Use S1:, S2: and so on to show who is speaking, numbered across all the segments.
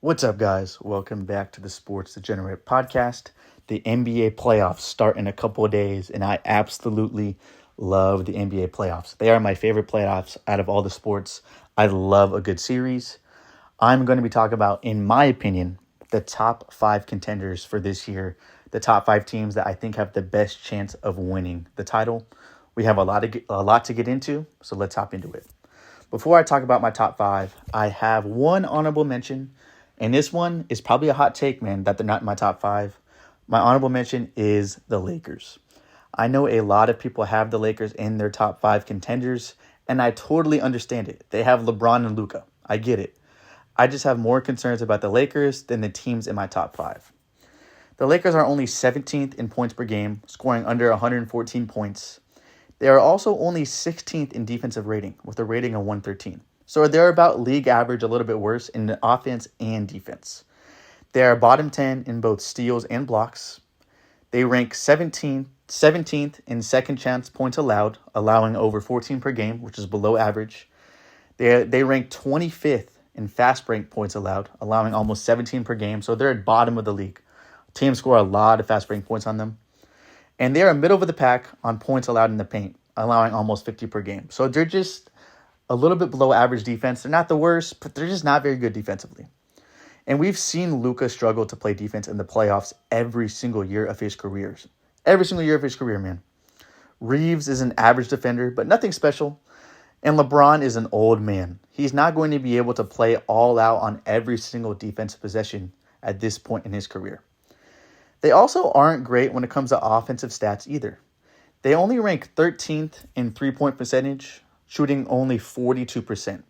S1: What's up, guys? Welcome back to the Sports Degenerate podcast. The NBA playoffs start in a couple of days, and I absolutely love the NBA playoffs. They are my favorite playoffs out of all the sports. I love a good series. I'm going to be talking about, in my opinion, the top 5 contenders for this year, the top 5 teams that I think have the best chance of winning the title. We have a lot to get into, so let's hop into it. Before I talk about my top 5, I have one honorable mention. And this one is probably a hot take, man, that they're not in my top 5. My honorable mention is the Lakers. I know a lot of people have the Lakers in their top 5 contenders, and I totally understand it. They have LeBron and Luka. I get it. I just have more concerns about the Lakers than the teams in my top 5. The Lakers are only 17th in points per game, scoring under 114 points. They are also only 16th in defensive rating, with a rating of 113. So they're about league average, a little bit worse in the offense and defense. They are bottom 10 in both steals and blocks. They rank 17th in second chance points allowed, allowing over 14 per game, which is below average. They rank 25th in fast break points allowed, allowing almost 17 per game. So they're at bottom of the league. Teams score a lot of fast break points on them. And they are middle of the pack on points allowed in the paint, allowing almost 50 per game. So they're just a little bit below average defense. They're not the worst, but they're just not very good defensively. And we've seen Luka struggle to play defense in the playoffs every single year of his career. Every single year of his career, man. Reeves is an average defender, but nothing special. And LeBron is an old man. He's not going to be able to play all out on every single defensive possession at this point in his career. They also aren't great when it comes to offensive stats either. They only rank 13th in three-point percentage, shooting only 42%.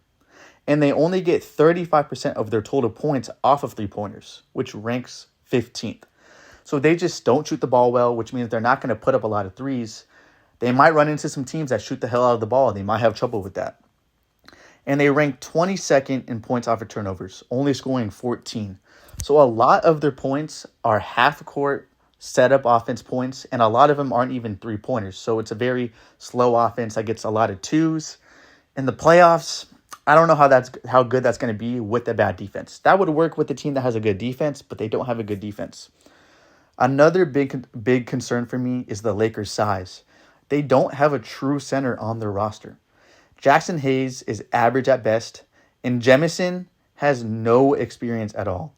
S1: And they only get 35% of their total points off of three-pointers, which ranks 15th. So they just don't shoot the ball well, which means they're not going to put up a lot of threes. They might run into some teams that shoot the hell out of the ball. They might have trouble with that. And they rank 22nd in points off of turnovers, only scoring 14. So a lot of their points are half-court setup offense points, and a lot of them aren't even three-pointers. So it's a very slow offense that gets a lot of twos. In the playoffs, I don't know how good that's going to be with a bad defense. That would work with the team that has a good defense, but they don't have a good defense. Another big concern for me is the Lakers' size. They don't have a true center on their roster. Jackson Hayes is average at best, and Jemison has no experience at all.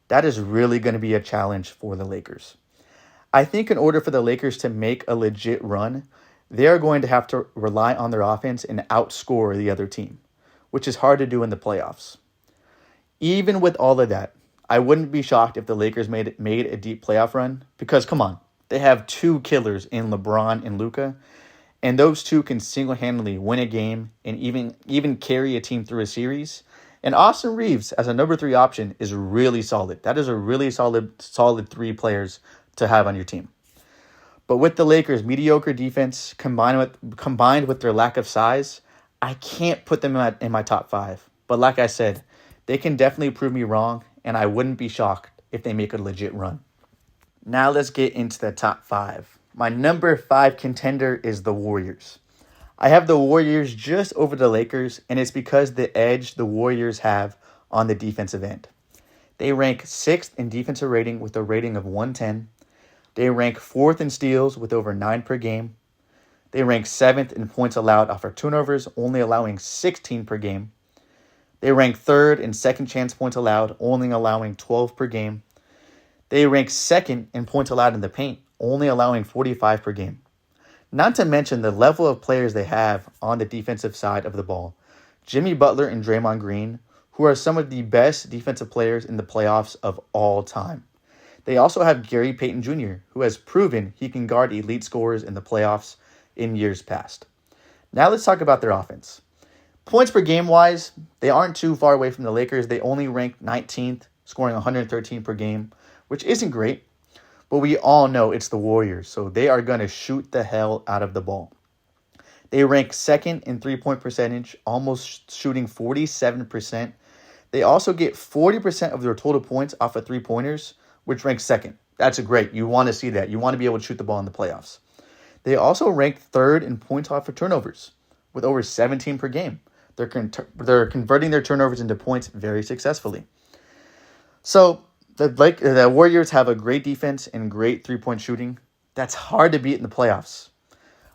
S1: That is really going to be a challenge for the Lakers. I think in order for the Lakers to make a legit run, they are going to have to rely on their offense and outscore the other team, which is hard to do in the playoffs. Even with all of that, I wouldn't be shocked if the Lakers made a deep playoff run because, come on, they have 2 killers in LeBron and Luka, and those 2 can single-handedly win a game and even carry a team through a series. And Austin Reeves, as a number 3 option, is really solid. That is a really solid 3 players to have on your team. But with the Lakers' mediocre defense combined with their lack of size, I can't put them in my top 5. But like I said, they can definitely prove me wrong, and I wouldn't be shocked if they make a legit run. Now let's get into the top 5. My number 5 contender is the Warriors. I have the Warriors just over the Lakers, and it's because the edge the Warriors have on the defensive end. They rank 6th in defensive rating with a rating of 110. They rank 4th in steals with over 9 per game. They rank 7th in points allowed off of turnovers, only allowing 16 per game. They rank 3rd in second chance points allowed, only allowing 12 per game. They rank 2nd in points allowed in the paint, only allowing 45 per game. Not to mention the level of players they have on the defensive side of the ball. Jimmy Butler and Draymond Green, who are some of the best defensive players in the playoffs of all time. They also have Gary Payton Jr., who has proven he can guard elite scorers in the playoffs in years past. Now let's talk about their offense. Points per game wise, they aren't too far away from the Lakers. They only rank 19th, scoring 113 per game, which isn't great. But we all know it's the Warriors, so they are going to shoot the hell out of the ball. They rank 2nd in three-point percentage, almost shooting 47%. They also get 40% of their total points off of three-pointers, which ranks 2nd. That's great. You want to see that. You want to be able to shoot the ball in the playoffs. They also rank 3rd in points off of turnovers with over 17 per game. They're converting their turnovers into points very successfully. So the Warriors have a great defense and great three-point shooting. That's hard to beat in the playoffs.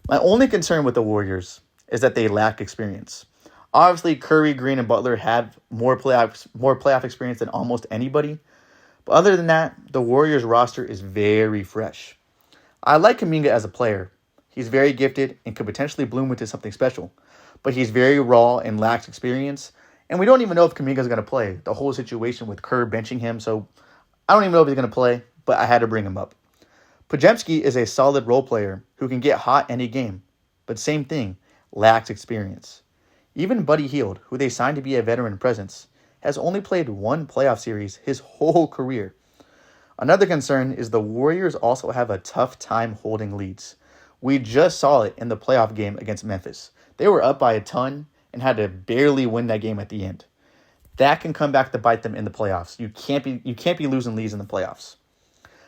S1: My only concern with the Warriors is that they lack experience. Obviously, Curry, Green, and Butler have more playoff experience than almost anybody. But other than that, the Warriors roster is very fresh. I like Kuminga as a player. He's very gifted and could potentially bloom into something special. But he's very raw and lacks experience. And we don't even know if Kuminga's going to play. The whole situation with Kerr benching him. So I don't even know if he's going to play, but I had to bring him up. Podziemski is a solid role player who can get hot any game. But same thing, lacks experience. Even Buddy Hield, who they signed to be a veteran presence, has only played one playoff series his whole career. Another concern is the Warriors also have a tough time holding leads. We just saw it in the playoff game against Memphis. They were up by a ton and had to barely win that game at the end. That can come back to bite them in the playoffs. You can't be losing leads in the playoffs.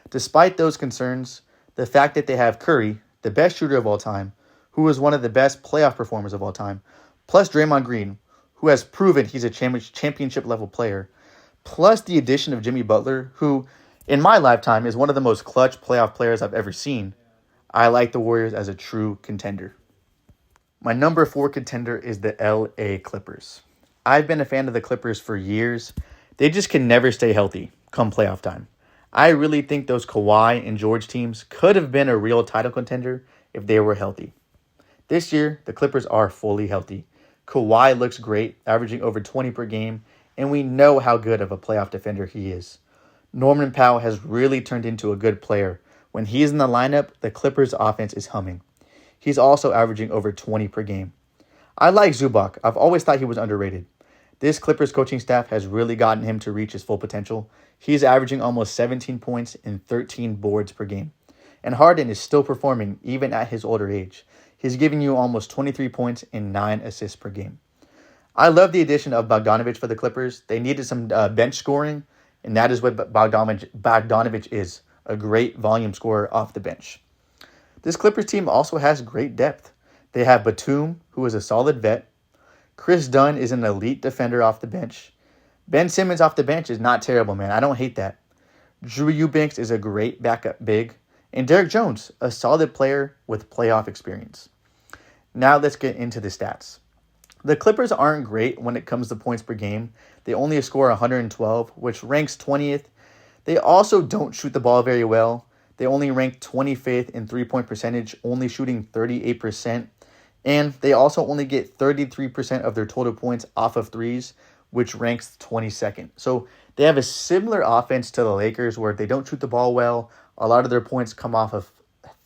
S1: Despite those concerns, the fact that they have Curry, the best shooter of all time, who is one of the best playoff performers of all time, plus Draymond Green, who has proven he's a championship level player, plus the addition of Jimmy Butler, who in my lifetime is one of the most clutch playoff players I've ever seen, I like the Warriors as a true contender. My number 4 contender is the LA Clippers. I've been a fan of the Clippers for years. They just can never stay healthy come playoff time. I really think those Kawhi and George teams could have been a real title contender if they were healthy. This year, the Clippers are fully healthy. Kawhi looks great, averaging over 20 per game, and we know how good of a playoff defender he is. Norman Powell has really turned into a good player. When he's in the lineup, the Clippers' offense is humming. He's also averaging over 20 per game. I like Zubac. I've always thought he was underrated. This Clippers coaching staff has really gotten him to reach his full potential. He's averaging almost 17 points and 13 boards per game. And Harden is still performing even at his older age. He's giving you almost 23 points and 9 assists per game. I love the addition of Bogdanovic for the Clippers. They needed some bench scoring, and that is what Bogdanovic is, a great volume scorer off the bench. This Clippers team also has great depth. They have Batum, who is a solid vet. Chris Dunn is an elite defender off the bench. Ben Simmons off the bench is not terrible, man. I don't hate that. Drew Eubanks is a great backup big. And Derek Jones, a solid player with playoff experience. Now let's get into the stats. The Clippers aren't great when it comes to points per game. They only score 112, which ranks 20th. They also don't shoot the ball very well. They only rank 25th in three-point percentage, only shooting 38%. And they also only get 33% of their total points off of threes, which ranks 22nd. So they have a similar offense to the Lakers where they don't shoot the ball well. A lot of their points come off of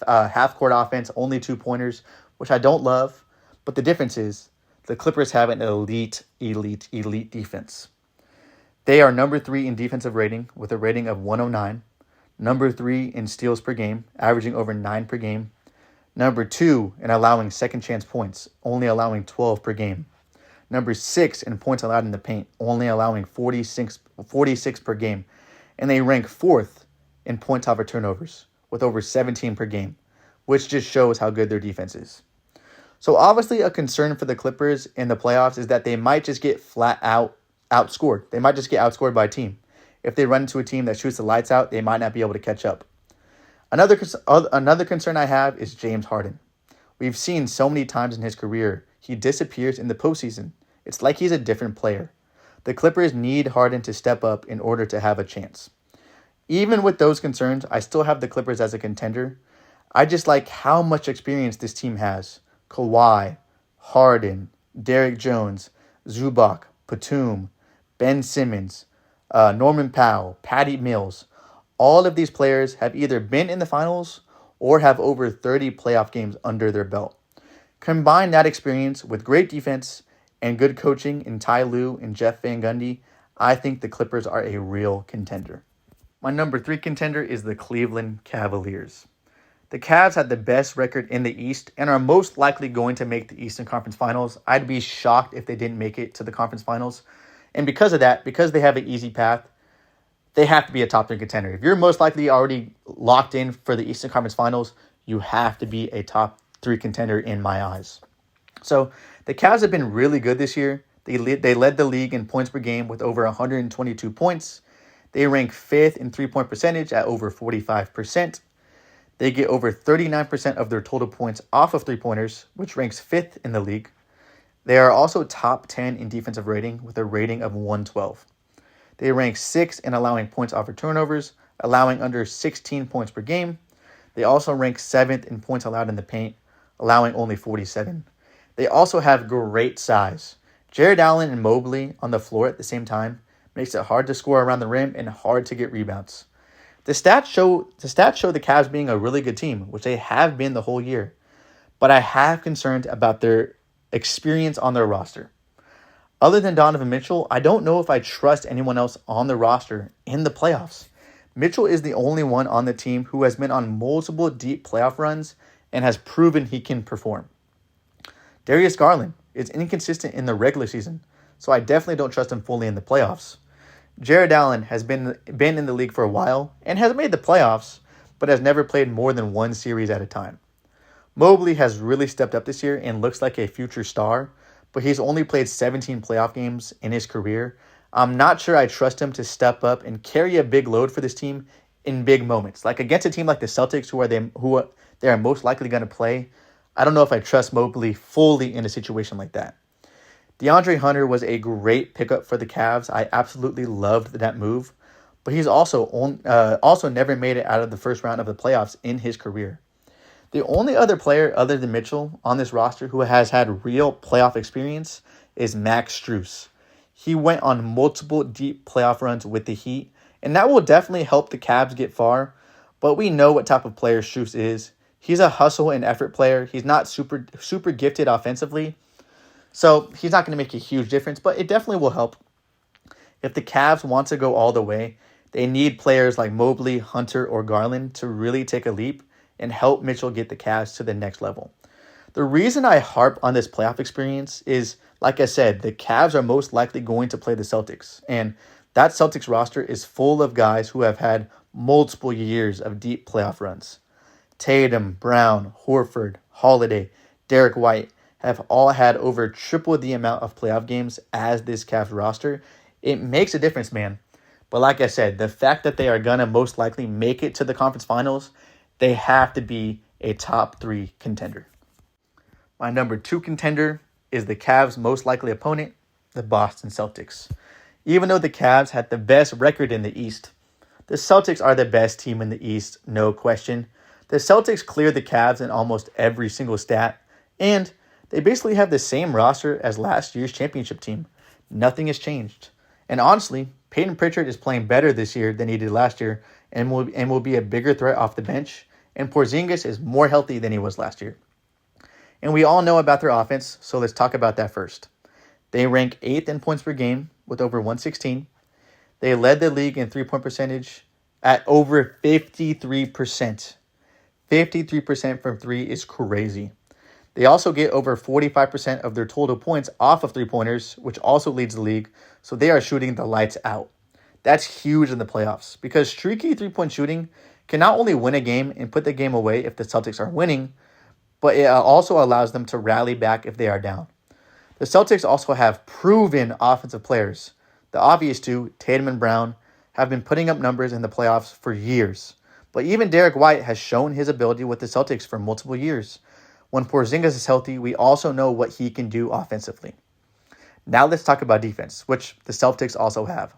S1: half-court offense, only 2-pointers, which I don't love. But the difference is the Clippers have an elite defense. They are number 3 in defensive rating with a rating of 109. Number 3 in steals per game, averaging over 9 per game. Number 2 in allowing second chance points, only allowing 12 per game. Number 6 in points allowed in the paint, only allowing 46 per game. And they rank 4th in points over turnovers with over 17 per game, which just shows how good their defense is. So obviously a concern for the Clippers in the playoffs is that they might just get flat out outscored. They might just get outscored by a team. If they run into a team that shoots the lights out, they might not be able to catch up. Another concern I have is James Harden. We've seen so many times in his career, he disappears in the postseason. It's like he's a different player. The Clippers need Harden to step up in order to have a chance. Even with those concerns, I still have the Clippers as a contender. I just like how much experience this team has. Kawhi, Harden, Derek Jones, Zubac, Batum, Ben Simmons, Norman Powell, Patty Mills. All of these players have either been in the finals or have over 30 playoff games under their belt. Combine that experience with great defense and good coaching in Ty Lue and Jeff Van Gundy, I think the Clippers are a real contender. My number 3 contender is the Cleveland Cavaliers. The Cavs had the best record in the East and are most likely going to make the Eastern Conference Finals. I'd be shocked if they didn't make it to the conference finals. And because of that, because they have an easy path, they have to be a top 3 contender. If you're most likely already locked in for the Eastern Conference Finals, you have to be a top 3 contender in my eyes. So the Cavs have been really good this year. They led the league in points per game with over 122 points. They rank 5th in three-point percentage at over 45%. They get over 39% of their total points off of three-pointers, which ranks 5th in the league. They are also top 10 in defensive rating with a rating of 112. They rank 6th in allowing points off of turnovers, allowing under 16 points per game. They also rank 7th in points allowed in the paint, allowing only 47. They also have great size. Jared Allen and Mobley on the floor at the same time makes it hard to score around the rim and hard to get rebounds. The stats show the Cavs being a really good team, which they have been the whole year. But I have concerns about their experience on their roster. Other than Donovan Mitchell, I don't know if I trust anyone else on the roster in the playoffs. Mitchell is the only one on the team who has been on multiple deep playoff runs and has proven he can perform. Darius Garland is inconsistent in the regular season, so I definitely don't trust him fully in the playoffs. Jared Allen has been in the league for a while and has made the playoffs, but has never played more than one series at a time. Mobley has really stepped up this year and looks like a future star, but he's only played 17 playoff games in his career. I'm not sure I trust him to step up and carry a big load for this team in big moments. Like against a team like the Celtics, who they are most likely going to play, I don't know if I trust Mobley fully in a situation like that. DeAndre Hunter was a great pickup for the Cavs. I absolutely loved that move, but he's also never made it out of the first round of the playoffs in his career. The only other player other than Mitchell on this roster who has had real playoff experience is Max Strus. He went on multiple deep playoff runs with the Heat, and that will definitely help the Cavs get far, but we know what type of player Strus is. He's a hustle and effort player. He's not super gifted offensively, so he's not going to make a huge difference, but it definitely will help. If the Cavs want to go all the way, they need players like Mobley, Hunter, or Garland to really take a leap and help Mitchell get the Cavs to the next level. The reason I harp on this playoff experience is, like I said, the Cavs are most likely going to play the Celtics, and that Celtics roster is full of guys who have had multiple years of deep playoff runs. Tatum, Brown, Horford, Holiday, Derek White have all had over triple the amount of playoff games as this Cavs roster. It makes a difference, man. But like I said, the fact that they are going to most likely make it to the conference finals, they have to be a top 3 contender. My number 2 contender is the Cavs' most likely opponent, the Boston Celtics. Even though the Cavs had the best record in the East, the Celtics are the best team in the East, no question. The Celtics cleared the Cavs in almost every single stat, and they basically have the same roster as last year's championship team. Nothing has changed. And honestly, Peyton Pritchard is playing better this year than he did last year and will be a bigger threat off the bench. And Porzingis is more healthy than he was last year. And we all know about their offense, so let's talk about that first. They rank 8th in points per game with over 116. They led the league in three-point percentage at over 53%. 53% from 3 is crazy. They also get over 45% of their total points off of three-pointers, which also leads the league, so they are shooting the lights out. That's huge in the playoffs because streaky three-point shooting can not only win a game and put the game away if the Celtics are winning, but it also allows them to rally back if they are down. The Celtics also have proven offensive players. The obvious two, Tatum and Brown, have been putting up numbers in the playoffs for years. But even Derek White has shown his ability with the Celtics for multiple years. When Porzingis is healthy, we also know what he can do offensively. Now let's talk about defense, which the Celtics also have.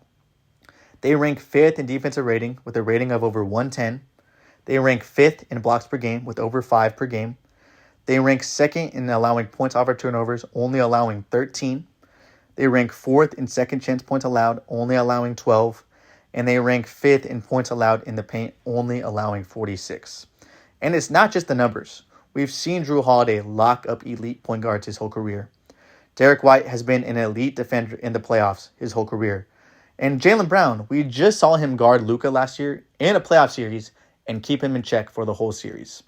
S1: They rank 5th in defensive rating with a rating of over 110. They rank 5th in blocks per game with over 5 per game. They rank 2nd in allowing points off of turnovers, only allowing 13. They rank 4th in second chance points allowed, only allowing 12. And they rank 5th in points allowed in the paint, only allowing 46. And it's not just the numbers. We've seen Jrue Holiday lock up elite point guards his whole career. Derek White has been an elite defender in the playoffs his whole career. And Jaylen Brown, we just saw him guard Luka last year in a playoff series and keep him in check for the whole series.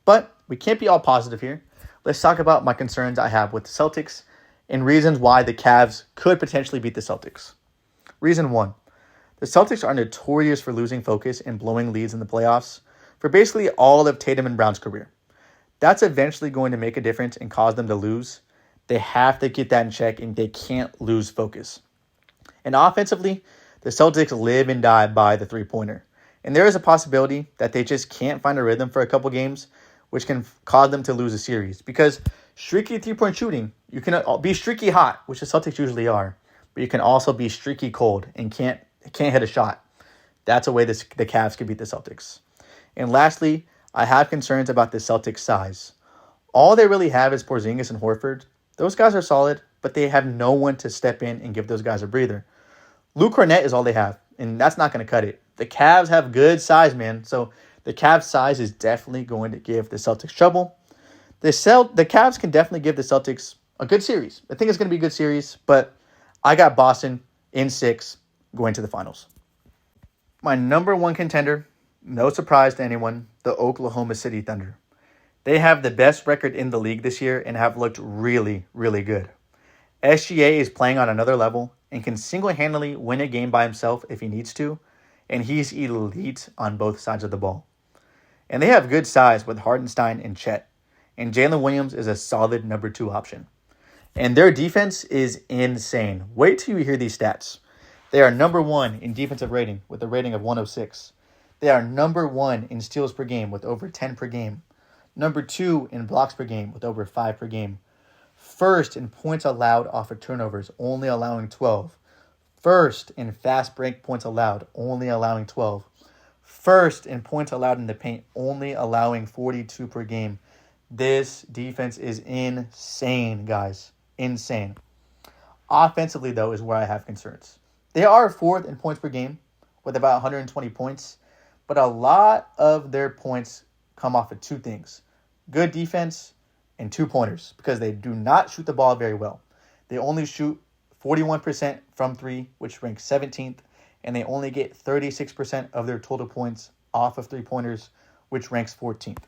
S1: But we can't be all positive here. Let's talk about my concerns I have with the Celtics and reasons why the Cavs could potentially beat the Celtics. Reason 1. The Celtics are notorious for losing focus and blowing leads in the playoffs for basically all of Tatum and Brown's career. That's eventually going to make a difference and cause them to lose. They have to get that in check and they can't lose focus. And offensively, The Celtics live and die by the three-pointer. And there is a possibility that they just can't find a rhythm for a couple games, which can cause them to lose a series. Because streaky three-point shooting, you can be streaky hot, which the Celtics usually are, but you can also be streaky cold and can't hit a shot. That's a way the Cavs can beat the Celtics. And lastly, I have concerns about the Celtics' size. All they really have is Porzingis and Horford. Those guys are solid, but they have no one to step in and give those guys a breather. Luke Cornett is all they have, and that's not going to cut it. The Cavs have good size, man. So the Cavs' size is definitely going to give the Celtics trouble. The Cavs can definitely give the Celtics a good series. I think it's going to be a good series, but I got Boston in 6 going to the finals. My number one contender, no surprise to anyone, the Oklahoma City Thunder. They have the best record in the league this year and have looked really, really good. SGA is playing on another level and can single-handedly win a game by himself if he needs to, and he's elite on both sides of the ball. And they have good size with Hartenstein and Chet, and Jalen Williams is a solid number 2 option. And their defense is insane. Wait till you hear these stats. They are number 1 in defensive rating with a rating of 106. They are number 1 in steals per game with over 10 per game. Number 2 in blocks per game with over 5 per game. First in points allowed off of turnovers, only allowing 12. First in fast break points allowed, only allowing 12. First in points allowed in the paint, only allowing 42 per game. This defense is insane, guys. Insane. Offensively, though, is where I have concerns. They are 4th in points per game with about 120 points, but a lot of their points come off of 2 things. Good defense and 2-pointers, because they do not shoot the ball very well. They only shoot 41% from 3, which ranks 17th, and they only get 36% of their total points off of 3-pointers, which ranks 14th.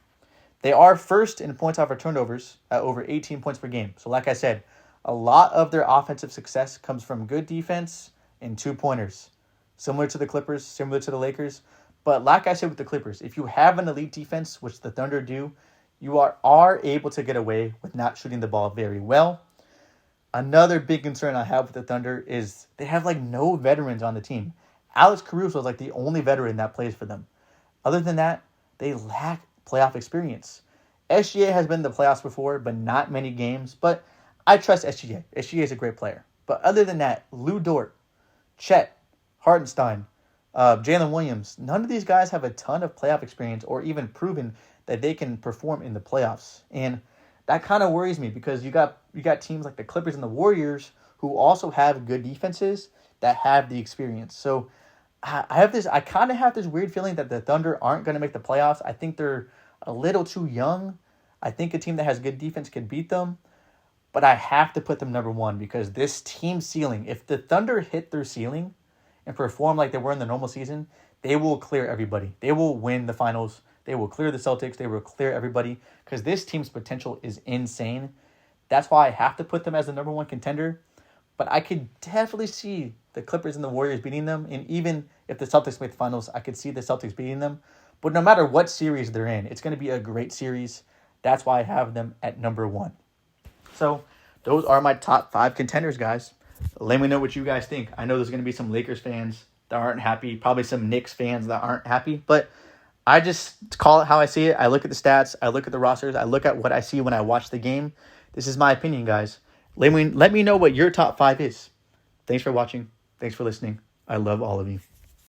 S1: They are 1st in points off of turnovers at over 18 points per game. So like I said, a lot of their offensive success comes from good defense and 2-pointers. Similar to the Clippers, similar to the Lakers. But like I said with the Clippers, if you have an elite defense, which the Thunder do, you are able to get away with not shooting the ball very well. Another big concern I have with the Thunder is they have no veterans on the team. Alex Caruso is the only veteran that plays for them. Other than that, they lack playoff experience. SGA has been in the playoffs before, but not many games. But I trust SGA. SGA is a great player. But other than that, Lou Dort, Chet, Hartenstein, Jalen Williams, none of these guys have a ton of playoff experience or even proven that they can perform in the playoffs. And that kind of worries me because you got teams like the Clippers and the Warriors who also have good defenses that have the experience. So I kind of have this weird feeling that the Thunder aren't going to make the playoffs. I think they're a little too young. I think a team that has good defense could beat them. But I have to put them number 1 because this team ceiling, if the Thunder hit their ceiling and perform like they were in the normal season, they will clear everybody. They will win the finals. They will clear the Celtics. They will clear everybody because this team's potential is insane. That's why I have to put them as the number 1 contender. But I could definitely see the Clippers and the Warriors beating them. And even if the Celtics make the finals, I could see the Celtics beating them. But no matter what series they're in, it's going to be a great series. That's why I have them at number 1. So those are my top 5 contenders, guys. Let me know what you guys think. I know there's going to be some Lakers fans that aren't happy, probably some Knicks fans that aren't happy, but I just call it how I see it. I look at the stats, I look at the rosters, I look at what I see when I watch the game. This is my opinion, guys. Let me know what your top 5 is. Thanks for watching. Thanks for listening. I love all of you.